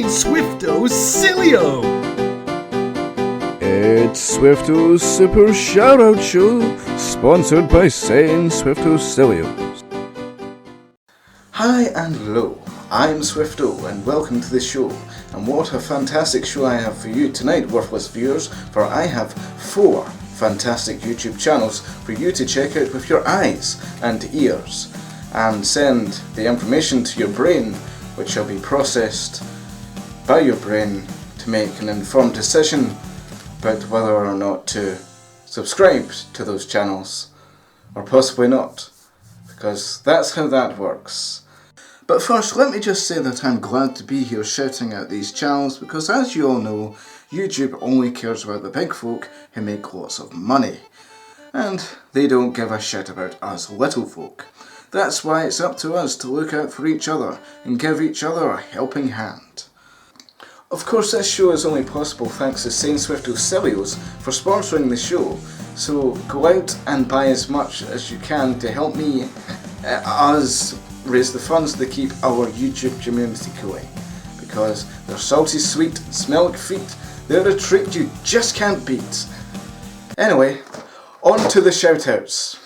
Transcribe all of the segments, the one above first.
Swifto Silio! It's Swifto's Super Shoutout Show, sponsored by Swifto Cilios. Hi and hello, I'm Swifto and welcome to the show. And what a fantastic show I have for you tonight, worthless viewers, for I have 4 fantastic YouTube channels for you to check out with your eyes and ears and send the information to your brain, which shall be processed by your brain to make an informed decision about whether or not to subscribe to those channels, or possibly not, because that's how that works. But first, let me just say that I'm glad to be here shouting out these channels because, as you all know, YouTube only cares about the big folk who make lots of money. And they don't give a shit about us little folk. That's why it's up to us to look out for each other and give each other a helping hand. Of course, this show is only possible thanks to Swifto Cilios for sponsoring the show, so go out and buy as much as you can to help me, us, raise the funds to keep our YouTube community going, because they're salty sweet and smell like feet. They're a treat you just can't beat. Anyway, on to the shoutouts.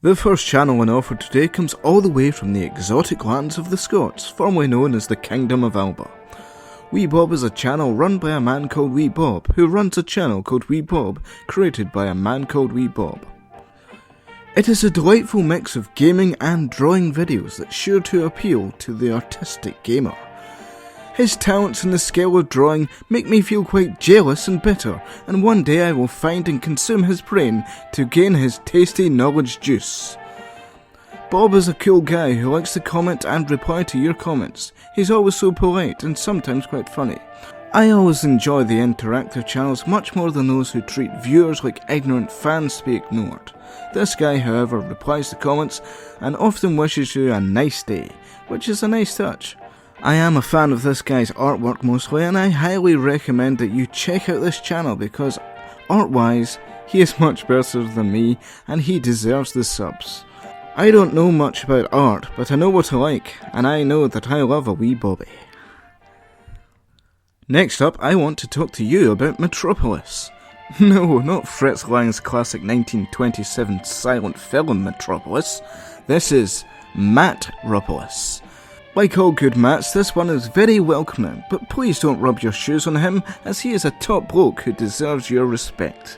The first channel on offer today comes all the way from the exotic lands of the Scots, formerly known as the Kingdom of Alba. Wee Bob is a channel run by a man called Wee Bob, who runs a channel called Wee Bob, created by a man called Wee Bob. It is a delightful mix of gaming and drawing videos that's sure to appeal to the artistic gamer. His talents and the skill of drawing make me feel quite jealous and bitter, and one day I will find and consume his brain to gain his tasty knowledge juice. Bob is a cool guy who likes to comment and reply to your comments. He's always so polite and sometimes quite funny. I always enjoy the interactive channels much more than those who treat viewers like ignorant fans to be ignored. This guy, however, replies to comments and often wishes you a nice day, which is a nice touch. I am a fan of this guy's artwork mostly, and I highly recommend that you check out this channel because art-wise, he is much better than me and he deserves the subs. I don't know much about art, but I know what I like, and I know that I love a wee Bobby. Next up, I want to talk to you about Metropolis. No, not Fritz Lang's classic 1927 silent film Metropolis. This is Matt-ropolis. Like all good Matts, this one is very welcoming, but please don't rub your shoes on him, as he is a top bloke who deserves your respect.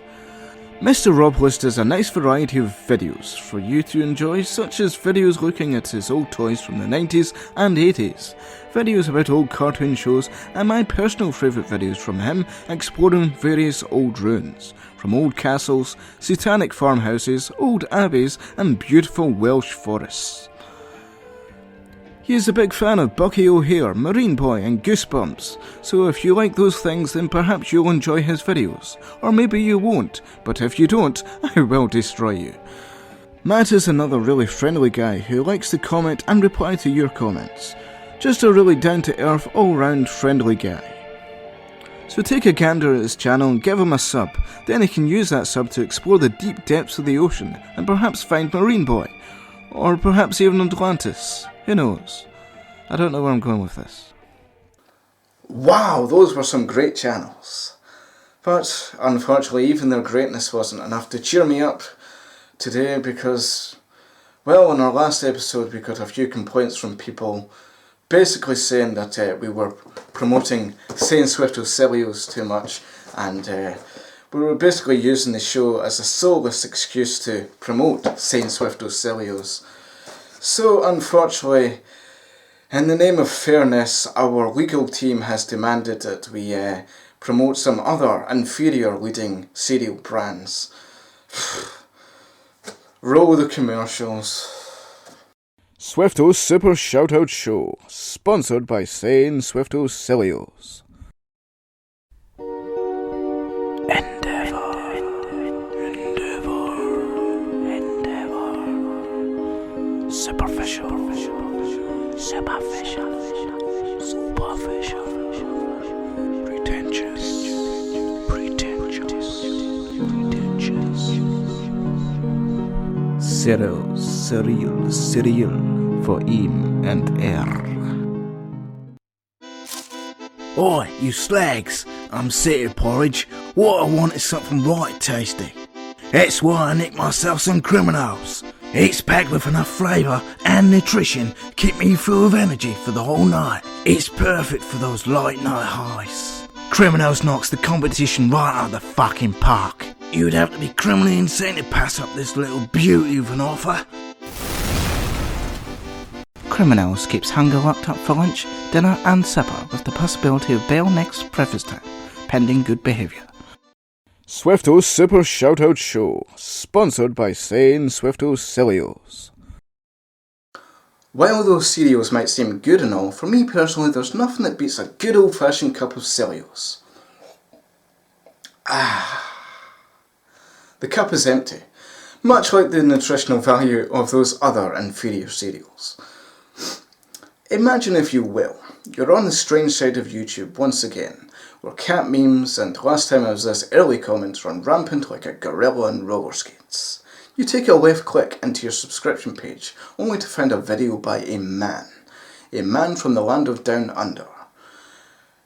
Mr. Ropolis does a nice variety of videos for you to enjoy, such as videos looking at his old toys from the 90s and 80s, videos about old cartoon shows, and my personal favourite videos from him exploring various old ruins, from old castles, satanic farmhouses, old abbeys, and beautiful Welsh forests. He is a big fan of Bucky O'Hare, Marine Boy and Goosebumps, so if you like those things then perhaps you'll enjoy his videos, or maybe you won't, but if you don't, I will destroy you. Matt is another really friendly guy who likes to comment and reply to your comments. Just a really down-to-earth, all-round friendly guy. So take a gander at his channel and give him a sub, then he can use that sub to explore the deep depths of the ocean and perhaps find Marine Boy, or perhaps even Atlantis. Who knows? I don't know where I'm going with this. Wow, those were some great channels. But unfortunately, even their greatness wasn't enough to cheer me up today because, well, in our last episode we got a few complaints from people basically saying that we were promoting Swifto Cilios too much, and we were basically using the show as a soulless excuse to promote Swifto Cilios. So unfortunately, in the name of fairness, our legal team has demanded that we promote some other inferior leading cereal brands. Roll the commercials. Swifto's Super Shoutout Show, sponsored by Swifto Cilios. Superficial, pretentious, cereal for im and er. Oi, you slags, I'm sick of porridge. What I want is something right tasty. That's why I nick myself some criminals. It's packed with enough flavour and nutrition, keep me full of energy for the whole night. It's perfect for those late night highs. Criminals knocks the competition right out of the fucking park. You'd have to be criminally insane to pass up this little beauty of an offer. Criminals keeps hunger locked up for lunch, dinner and supper with the possibility of bail next breakfast time, pending good behaviour. Swifto's Super Shoutout Show, sponsored by Saying Swifto Cilios. While those cereals might seem good and all, for me personally there's nothing that beats a good old-fashioned cup of Cilios. The cup is empty, much like the nutritional value of those other inferior cereals. Imagine, if you will, you're on the strange side of YouTube once again, where cat memes and last time I was this early comments run rampant like a gorilla on roller skates. You take a left click into your subscription page only to find a video by a man from the land of Down Under.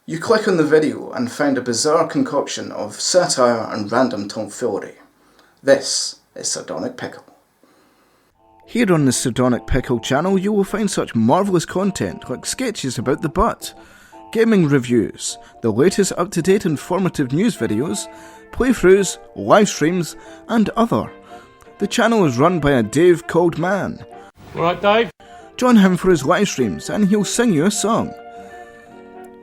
You click on the video and find a bizarre concoction of satire and random tomfoolery. This is Sardonic Pickle. Here on the Sardonic Pickle channel you will find such marvellous content like sketches about the butt, gaming reviews, the latest up-to-date informative news videos, playthroughs, live streams and other. The channel is run by a Dave called man. Alright, Dave? Join him for his live streams and he'll sing you a song.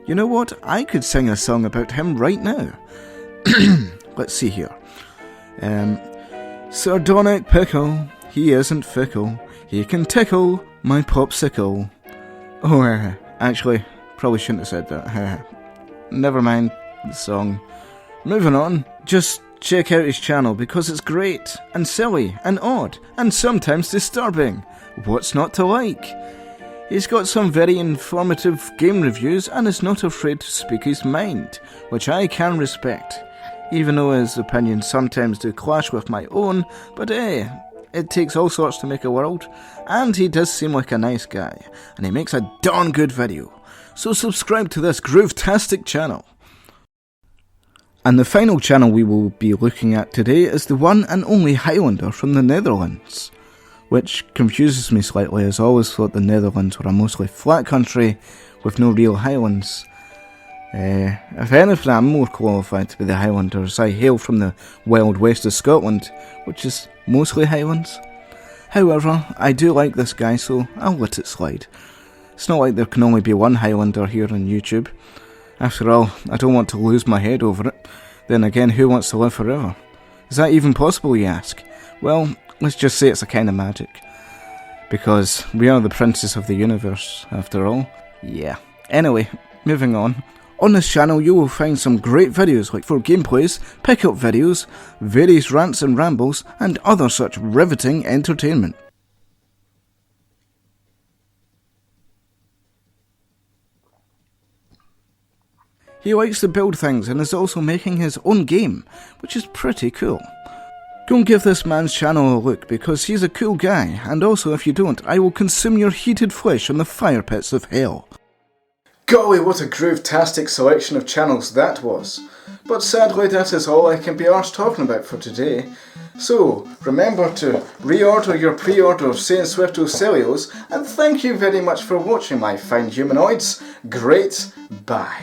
You know what? I could sing a song about him right now. Let's see here. Sardonic Pickle, he isn't fickle. He can tickle my popsicle. Oh, actually, probably shouldn't have said that. Never mind the song. Moving on, just check out his channel because it's great, and silly, and odd, and sometimes disturbing. What's not to like? He's got some very informative game reviews and is not afraid to speak his mind, which I can respect. Even though his opinions sometimes do clash with my own, but hey, it takes all sorts to make a world, and he does seem like a nice guy, and he makes a darn good video. So subscribe to this groove-tastic channel. And the final channel we will be looking at today is the one and only Highlander from the Netherlands, which confuses me slightly as I always thought the Netherlands were a mostly flat country with no real highlands. If anything, I'm more qualified to be the Highlander as I hail from the wild west of Scotland, which is mostly highlands. However, I do like this guy, so I'll let it slide. It's not like there can only be one Highlander here on YouTube. After all, I don't want to lose my head over it. Then again, who wants to live forever? Is that even possible, you ask? Well, let's just say it's a kind of magic. Because we are the princes of the universe, after all. Yeah. Anyway, moving on. On this channel you will find some great videos like for gameplays, pick-up videos, various rants and rambles, and other such riveting entertainment. He likes to build things and is also making his own game, which is pretty cool. Go and give this man's channel a look because he's a cool guy, and also if you don't, I will consume your heated flesh on the fire pits of hell. Golly, what a groove-tastic selection of channels that was. But sadly that is all I can be arsed talking about for today. So, remember to reorder your pre-order of Saying Swifto Cilios, and thank you very much for watching my fine humanoids. Great, bye.